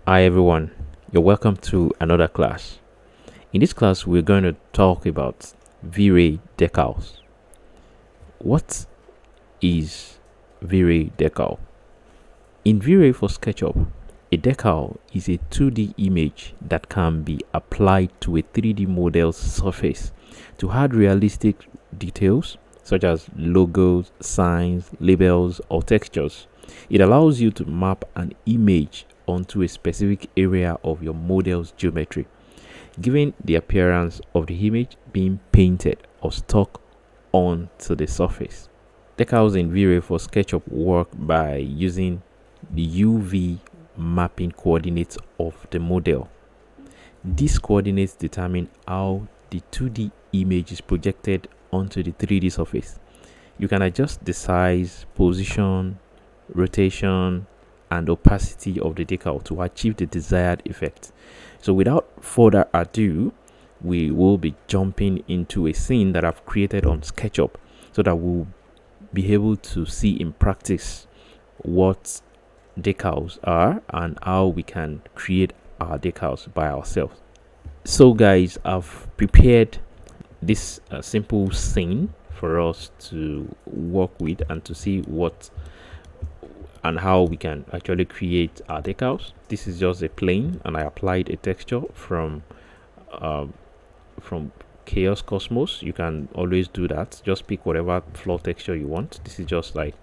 Hi everyone, you're welcome to another class. In this class, we're going to talk about V-Ray Decals. What is V-Ray Decal? In V-Ray for SketchUp, a decal is a 2D image that can be applied to a 3D model's surface to add realistic details such as logos, signs, labels, or textures. It allows you to map an image onto a specific area of your model's geometry, giving the appearance of the image being painted or stuck onto the surface. Decals in V-Ray for SketchUp work by using the UV mapping coordinates of the model. These coordinates determine how the 2D image is projected onto the 3D surface. You can adjust the size, position, rotation, and opacity of the decal to achieve the desired effect. So without further ado, we will be jumping into a scene that I've created on SketchUp so that we'll be able to see in practice what decals are and how we can create our decals by ourselves. So guys, I've prepared this simple scene for us to work with and to see what and how we can actually create our decals. This is just a plane, and I applied a texture from Chaos Cosmos. You can always do that. Just pick whatever floor texture you want. This is just like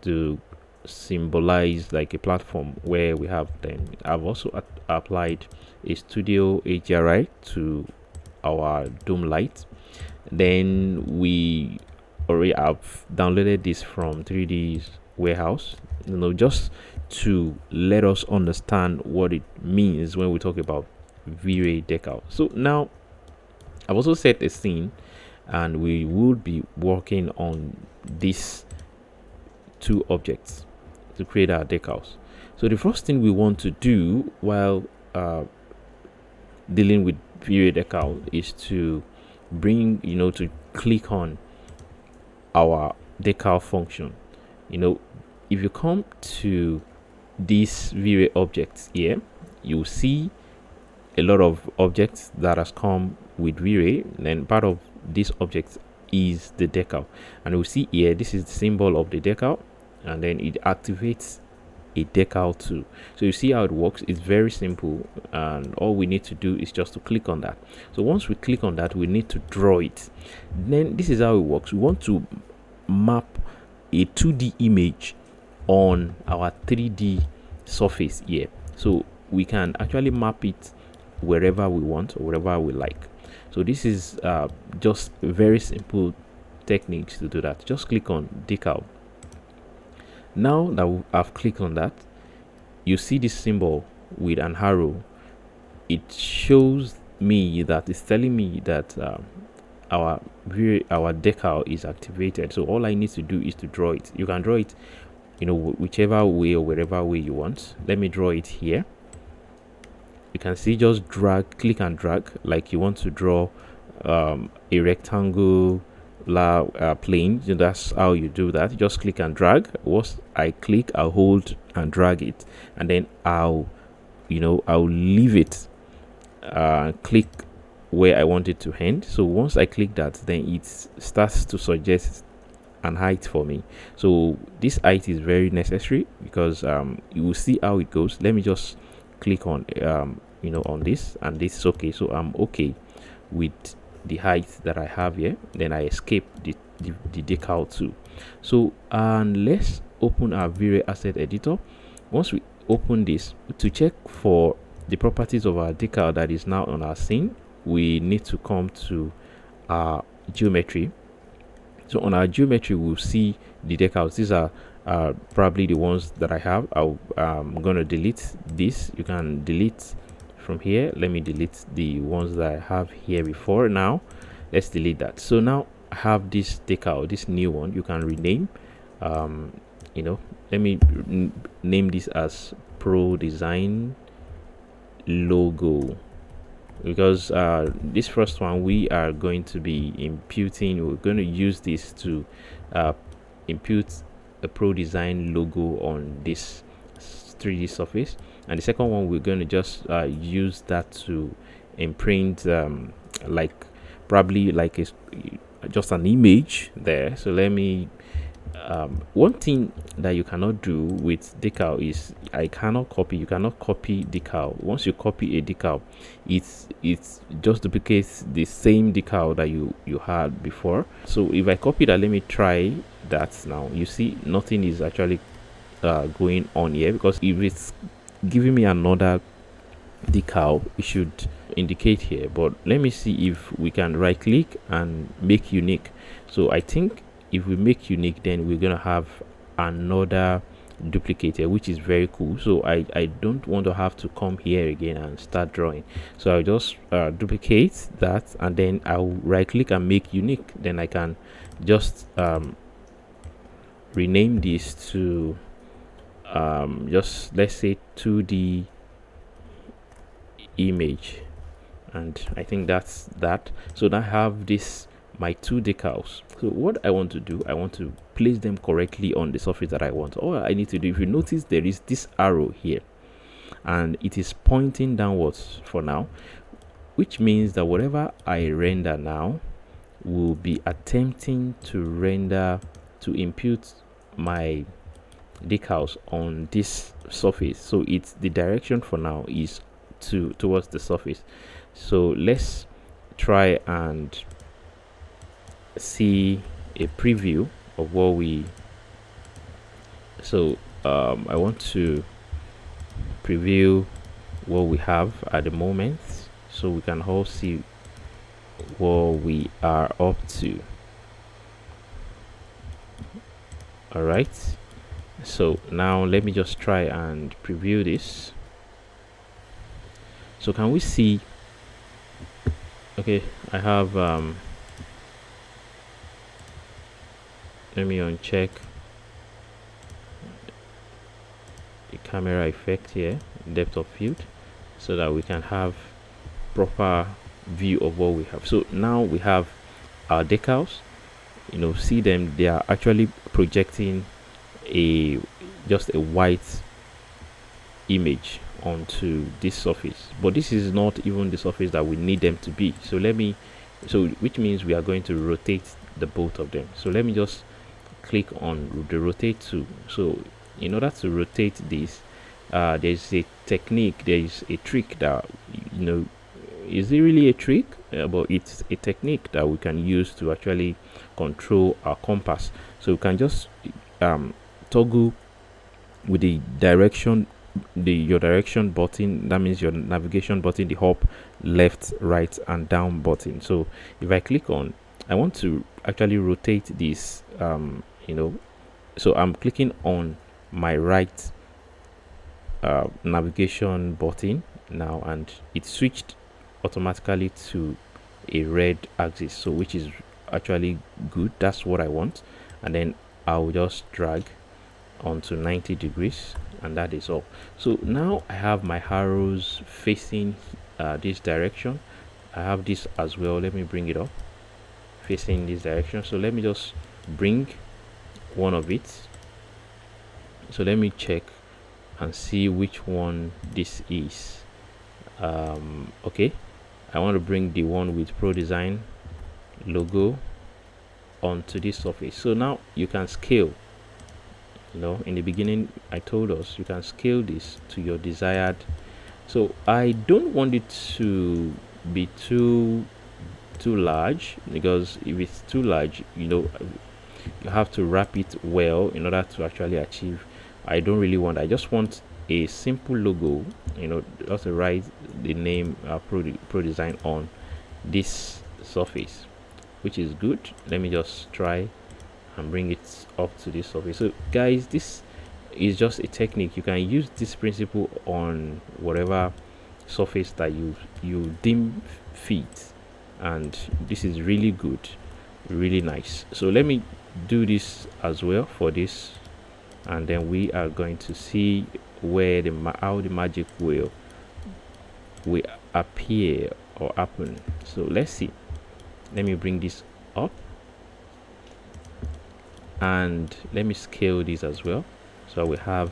to symbolize like a platform where we have. Then I've also applied a Studio HDRI to our dome light. Then we already have downloaded this from 3D warehouse, just to let us understand what it means when we talk about V-Ray decal. So now I've also set a scene, and we will be working on these two objects to create our decals. So the first thing we want to do while dealing with V-Ray decal is to bring to click on our decal function. If you come to these V-Ray objects here, you see a lot of objects that has come with V-Ray. Then part of this object is the decal, and we see here this is the symbol of the decal, and then it activates a decal too. So you see how it works. It's very simple, and all we need to do is just to click on that. So once we click on that, we need to draw it. Then this is how it works. We want to map a 2D image on our 3D surface here, so we can actually map it wherever we want or wherever we like. So this is just very simple techniques to do that. Just click on decal. Now that I've clicked on that, you see this symbol with an arrow. It shows me that it's telling me that our decal is activated. So all I need to do is to draw it. You can draw it whichever way or wherever way you want. Let me draw it here. You can see, just click and drag like you want to draw a rectangle plane. That's how you do that. Just click and drag. Once I click, I'll hold and drag it, and then I'll leave it click where I want it to end. So once I click that, then it starts to suggest an height for me. So this height is very necessary because you will see how it goes. Let me just click on on this, and this is okay. So I'm okay with the height that I have here. Then I escape the decal too. So let's open our V-Ray asset editor. Once we open this, to check for the properties of our decal that is now on our scene, we need to come to our geometry. So on our geometry, we'll see the decals. These are probably the ones that I have. I'm going to delete this. You can delete from here. Let me delete the ones that I have here before. Now let's delete that. So now I have this decal, this new one. You can rename. Let me name this as Pro Design Logo, because this first one we are going to be imputing. We're going to use this to impute a Pro Design logo on this 3D surface. and the second one we're going to just use that to imprint like probably like just an image there. So let me one thing that you cannot do with decal is you cannot copy decal. Once you copy a decal, it's just duplicates the same decal that you had before. So if I copy that, let me try that now. You see nothing is actually going on here, because if it's giving me another decal, it should indicate here. But let me see if we can right click and make unique. So I think if we make unique, then we're gonna have another duplicate here, which is very cool. So I don't want to have to come here again and start drawing. So I'll just duplicate that, and then I'll right click and make unique. Then I can just rename this to just, let's say, 2D image, and I think that's that. So now I have this, my two decals. So what I want to do, I want to place them correctly on the surface that I want. All I need to do, if you notice, there is this arrow here and it is pointing downwards for now, which means that whatever I render now will be attempting to render, to impute my decals on this surface. So it's the direction for now is towards the surface. So let's try and see a preview of what we, so I want to preview what we have at the moment, so we can all see what we are up to. All right, so now let me just try and preview this. So can we see? Okay, I have let me uncheck the camera effect here, depth of field, so that we can have proper view of what we have. So now we have our decals, you know, see them, they are actually projecting just a white image onto this surface, but this is not even the surface that we need them to be. So which means we are going to rotate the both of them. So let me just click on the rotate tool. So in order to rotate this, there's a technique, there is a trick that, you know, is it really a trick? But it's a technique that we can use to actually control our compass. So we can just toggle with the direction, your direction button, that means your navigation button, the up, left, right, and down button. So if I click on, I want to actually rotate this, you know, so I'm clicking on my right navigation button now, and it switched automatically to a red axis, so which is actually good. That's what I want. And then I'll just drag onto 90 degrees, and that is all. So now I have my arrows facing this direction. I have this as well. Let me bring it up, facing this direction. So let me just bring one of it. So let me check and see which one this is. Okay, I want to bring the one with Pro Design logo onto this surface. So now you can scale, you know, in the beginning I told us you can scale this to your desired. So I don't want it to be too large, because if it's too large, you know, you have to wrap it well in order to actually achieve. I don't really want, I just want a simple logo, you know, just to write the name Pro Design on this surface, which is good. Let me just try and bring it up to this surface. So guys, this is just a technique. You can use this principle on whatever surface that you deem fit, and this is really good, really nice. So let me do this as well for this, and then we are going to see where how the magic will appear or happen. So let's see. Let me bring this up, and let me scale this as well, so we have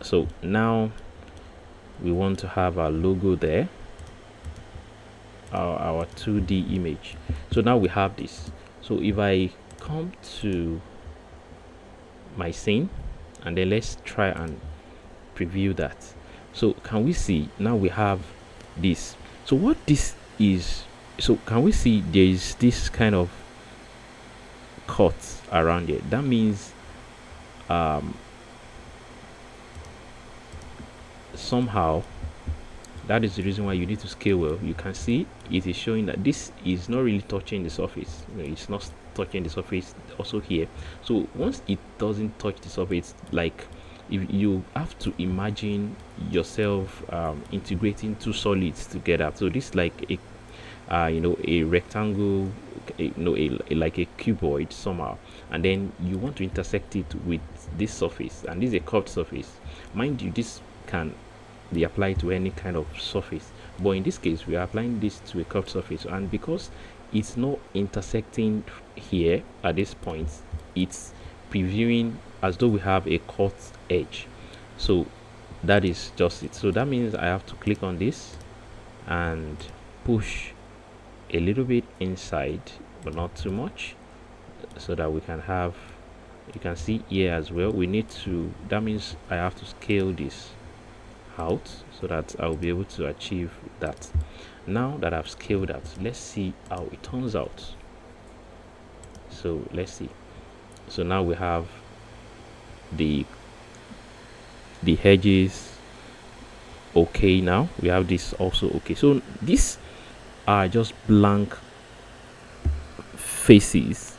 So now we want to have our logo there, our 2D image. So now we have this. So if I come to my scene and then let's try and preview that. So can we see now we have this? So what this is, so can we see there is this kind of cut around it? That means somehow that is the reason why you need to scale well. You can see it is showing that this is not really touching the surface. It's not touching the surface also here. So once it doesn't touch the surface, like if you have to imagine yourself integrating two solids together. So this is like a a rectangle, like a cuboid somehow, and then you want to intersect it with this surface, and this is a curved surface. Mind you, this can be applied to any kind of surface, but in this case we are applying this to a curved surface, and because it's not intersecting here at this point, it's previewing as though we have a cut edge. So that is just it. So that means I have to click on this and push a little bit inside, but not too much, so that we can have, you can see here as well, we need to, that means I have to scale this out so that I'll be able to achieve that. Now that I've scaled that, let's see how it turns out. So let's see. So now we have the edges okay. Now we have this also okay. So these are just blank faces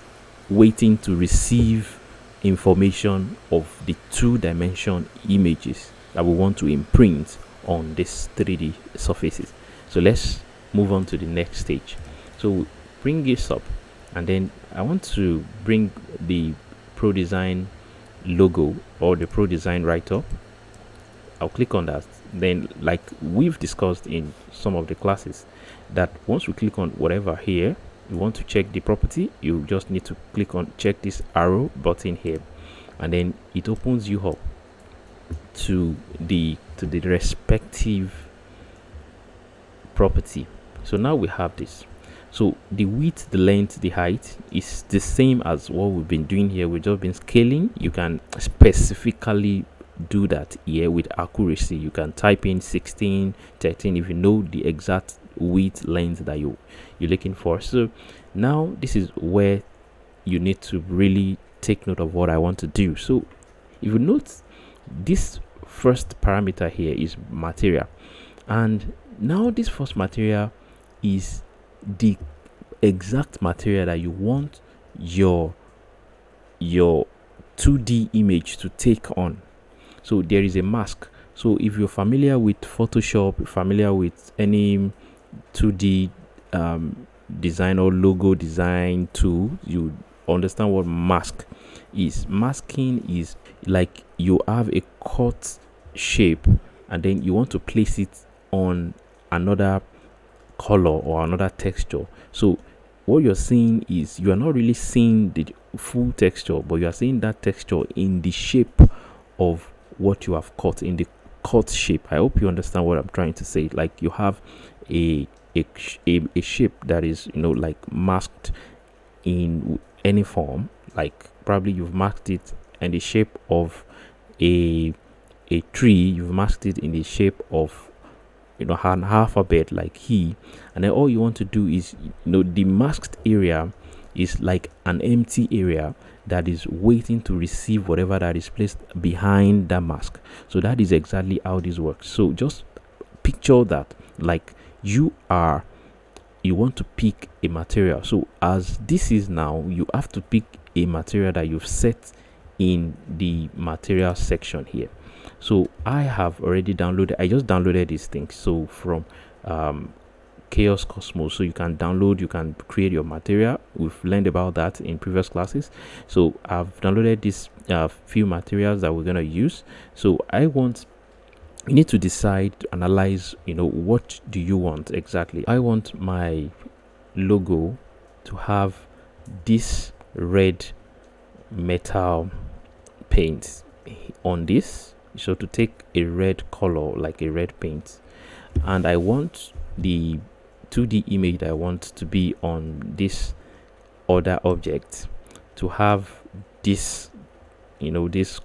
waiting to receive information of the two-dimension images that we want to imprint on these 3D surfaces. So let's move on to the next stage. So bring this up, and then I want to bring the Pro Design logo or the Pro Design write-up. I'll click on that. Then, like we've discussed in some of the classes, that once we click on whatever here, you want to check the property, you just need to click on check this arrow button here, and then it opens you up to the respective property. So now we have this. So the width, the length, the height is the same as what we've been doing here. We've just been scaling. You can specifically do that here with accuracy. You can type in 16, 13 if you know the exact width, length that you're looking for. So now this is where you need to really take note of what I want to do. So if you note, this first parameter here is material, and now this first material is the exact material that you want your 2D image to take on. So there is a mask. So if you're familiar with Photoshop, familiar with any 2D design or logo design tool, you understand what mask is. Masking is like you have a cut shape and then you want to place it on another color or another texture. So what you're seeing is, you are not really seeing the full texture, but you are seeing that texture in the shape of what you have cut, in the cut shape. I hope you understand what I'm trying to say. Like you have a shape that is, like masked in any form, like probably you've masked it in the shape of a tree, you've masked it in the shape of an alphabet like he, and then all you want to do is, the masked area is like an empty area that is waiting to receive whatever that is placed behind that mask. So that is exactly how this works. So just picture that, like you want to pick a material. So as this is now, you have to pick a material that you've set in the material section here. So I have already downloaded, I just downloaded these things. So from Chaos Cosmos, so you can download, you can create your material. We've learned about that in previous classes. So I've downloaded these few materials that we're going to use. So you need to decide, analyze, what do you want exactly. I want my logo to have this red metal paint on this, so to take a red color, like a red paint, and I want the 2D image that I want to be on this other object to have this, this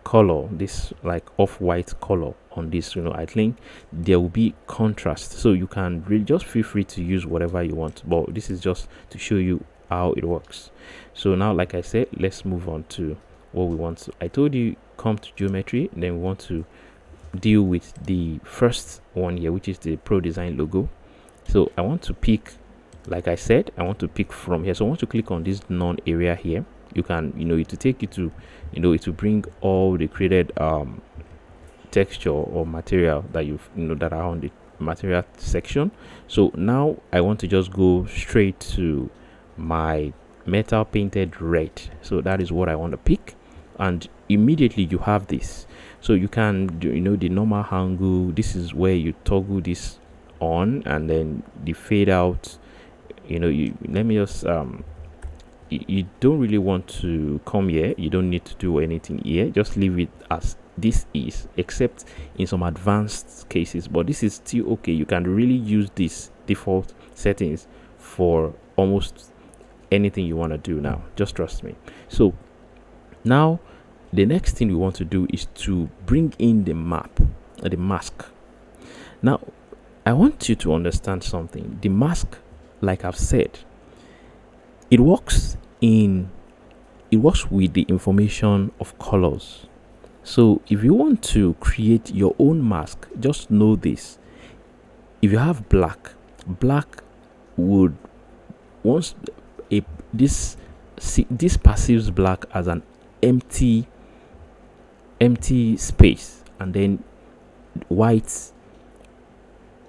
color, this like off-white color on this. I think there will be contrast, so you can really just feel free to use whatever you want, but this is just to show you how it works. So now, like I said, let's move on to what we want to. I told you come to geometry, then we want to deal with the first one here, which is the Pro Design logo. So I want to pick, like I said, I want to pick from here. So I want to click on this none area here. You can, it will take you to, it will bring all the created texture or material that you've, that are on the material section. So now I want to just go straight to my metal painted red. So that is what I want to pick, and immediately you have this. So you can do, the normal angle. This is where you toggle this on, and then the fade out. Let me just you don't really want to come here. You don't need to do anything here. Just leave it as this is, except in some advanced cases, but this is still okay. You can really use this default settings for almost anything you want to do now. Just trust me. So now the next thing we want to do is to bring in the mask. Now I want you to understand something. The mask, like I've said, it works with the information of colors. So if you want to create your own mask, just know this. If you have black would, once this perceives black as an empty space, and then white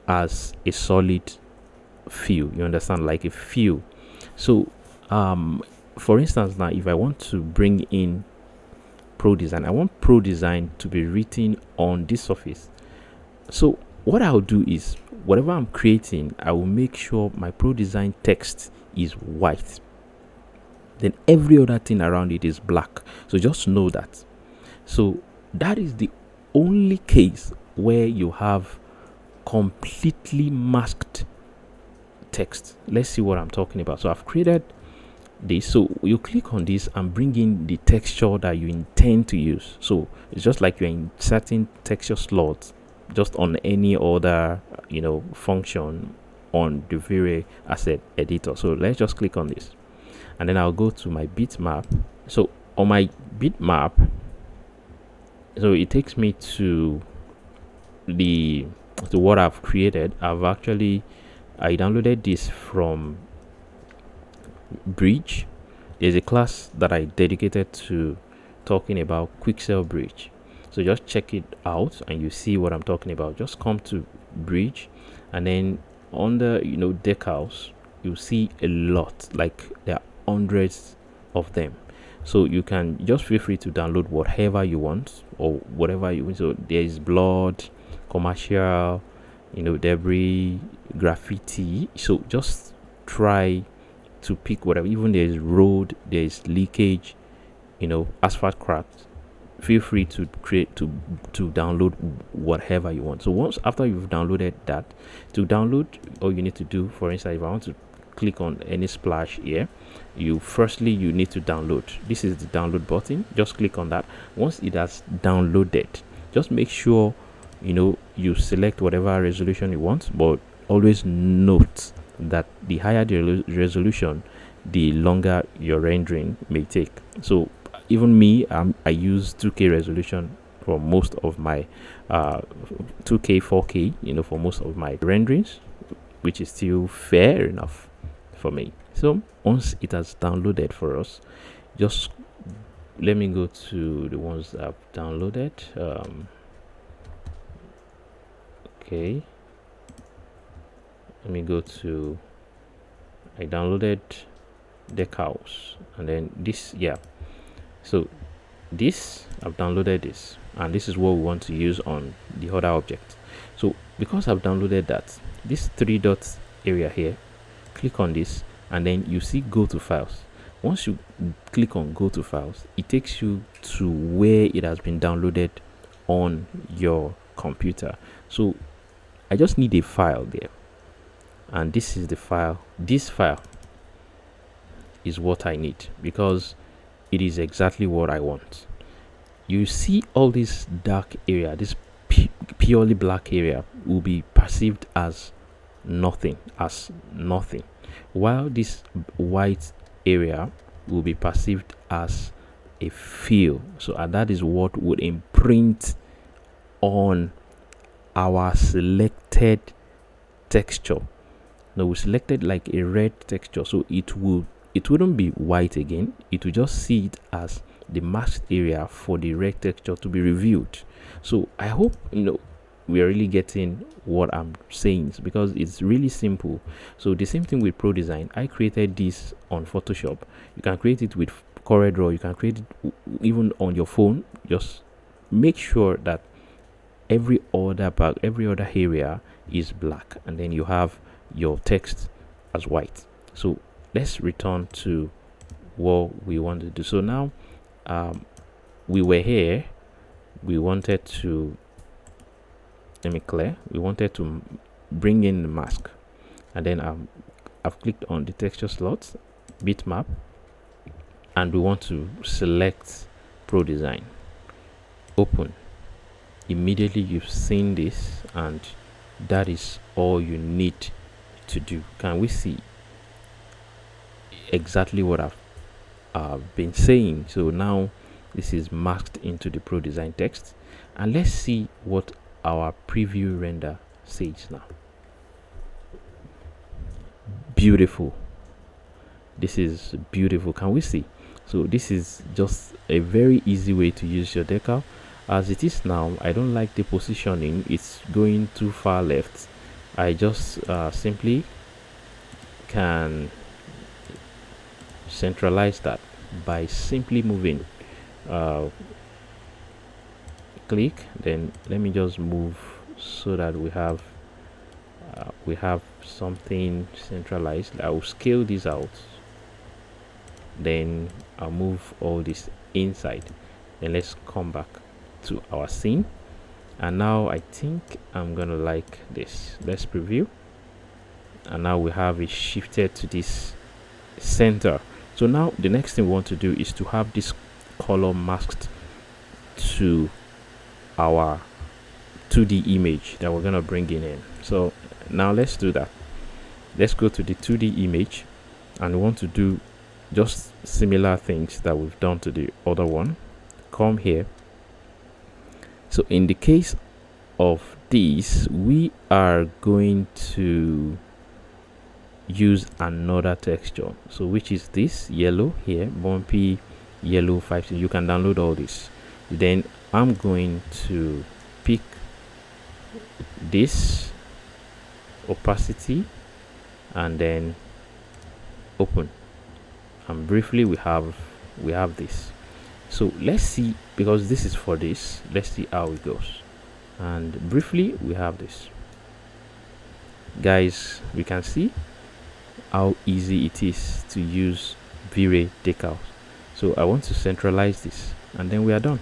as a solid fill. You understand, like a fill. So for instance, now if I want to bring in Pro Design, I want Pro Design to be written on this surface. So what I'll do is, whatever I'm creating, I will make sure my Pro Design text is white, then every other thing around it is black. So just know that. So that is the only case where you have completely masked text. Let's see what I'm talking about. So I've created this. So you click on this and bring in the texture that you intend to use. So it's just like you're inserting texture slots just on any other function on the V-Ray asset editor. So let's just click on this, and then I'll go to my bitmap. So on my bitmap, so it takes me to what I've created. I downloaded this from Bridge. There's a class that I dedicated to talking about Quixel Bridge. So just check it out and you see what I'm talking about. Just come to Bridge, and then under decals, you see a lot, like there are hundreds of them. So you can just feel free to download whatever you want or whatever you want. So there is blood, commercial, debris, graffiti. So just try to pick whatever. Even there is road, there is leakage, asphalt cracks. Feel free to download whatever you want. So once after you've downloaded that, to download, all you need to do, for instance, if I want to click on any splash here, you need to download. This is the download button. Just click on that. Once it has downloaded, just make sure you select whatever resolution you want, but always note that the higher the resolution, the longer your rendering may take. So even me, I use 2K resolution for most of my 2K 4K for most of my renderings, which is still fair enough for me. So once it has downloaded for us, just let me go to the ones that I've downloaded. Okay, let me go to, I downloaded decals, and then this, so this, I've downloaded this, and this is what we want to use on the other object. So because I've downloaded that, this 3 dots area here, click on this, and then you see go to files. Once you click on go to files, it takes you to where it has been downloaded on your computer. So I just need a file there, and this is the file. This file is what I need because it is exactly what I want. You see all this dark area, this purely black area will be perceived as nothing, while this white area will be perceived as a fill. So that is what would imprint on our selected texture. Now we selected like a red texture, so it wouldn't be white again. It will just see it as the masked area for the red texture to be reviewed. So I hope we are really getting what I'm saying, because it's really simple. So the same thing with Pro Design. I created this on Photoshop. You can create it with CorelDRAW. You can create it even on your phone. Just make sure that every other area is black, and then you have your text as white. So let's return to what we want to do. So now we were here, we wanted to we wanted to bring in the mask, and then I've clicked on the texture slot, bitmap, and we want to select Pro Design. Open. Immediately you've seen this, and that is all you need to do. Can we see exactly what I've been saying? So now this is masked into the Pro Design text, and let's see what our preview render says now. Beautiful. This is beautiful. Can we see? So this is just a very easy way to use your decal. As it is now, I don't like the positioning. It's going too far left. I just simply can centralize that by simply moving. Click, then let me just move so that we have something centralized. I will scale this out, then I'll move all this inside. Then let's come back to our scene, and now I think I'm gonna like this. Let's preview, and now we have it shifted to this center. So now the next thing we want to do is to have this color masked to our 2D image that we're gonna bring in. So now let's do that. Let's go to the 2D image, and we want to do just similar things that we've done to the other one. Come here. So in the case of this, we are going to use another texture, so which is this yellow here, bumpy yellow 5. You can download all this. Then I'm going to pick this opacity and then open, and briefly we have this. So let's see, because this is for this, let's see how it goes. And briefly we have this. Guys, we can see how easy it is to use V-Ray Decals. So I want to centralize this, and then we are done.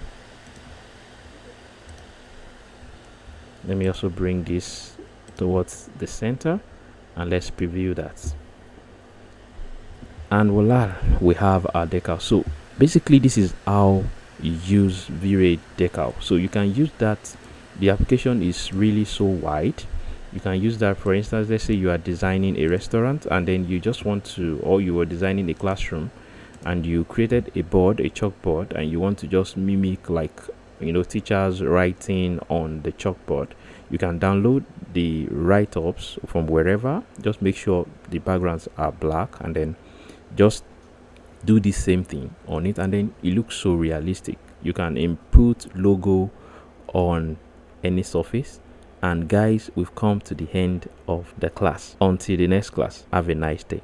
Let me also bring this towards the center, and let's preview that. And voila, we have our decal. So basically this is how you use V-Ray Decal. So you can use that. The application is really so wide. You can use that, for instance, let's say you are designing a restaurant, and then you just want to, or you were designing a classroom, and you created a board, a chalkboard, and you want to just mimic like teachers writing on the chalkboard. You can download the write-ups from wherever. Just make sure the backgrounds are black, and then just do the same thing on it, and then it looks so realistic. You can input logo on any surface. And guys, we've come to the end of the class. Until the next class, have a nice day.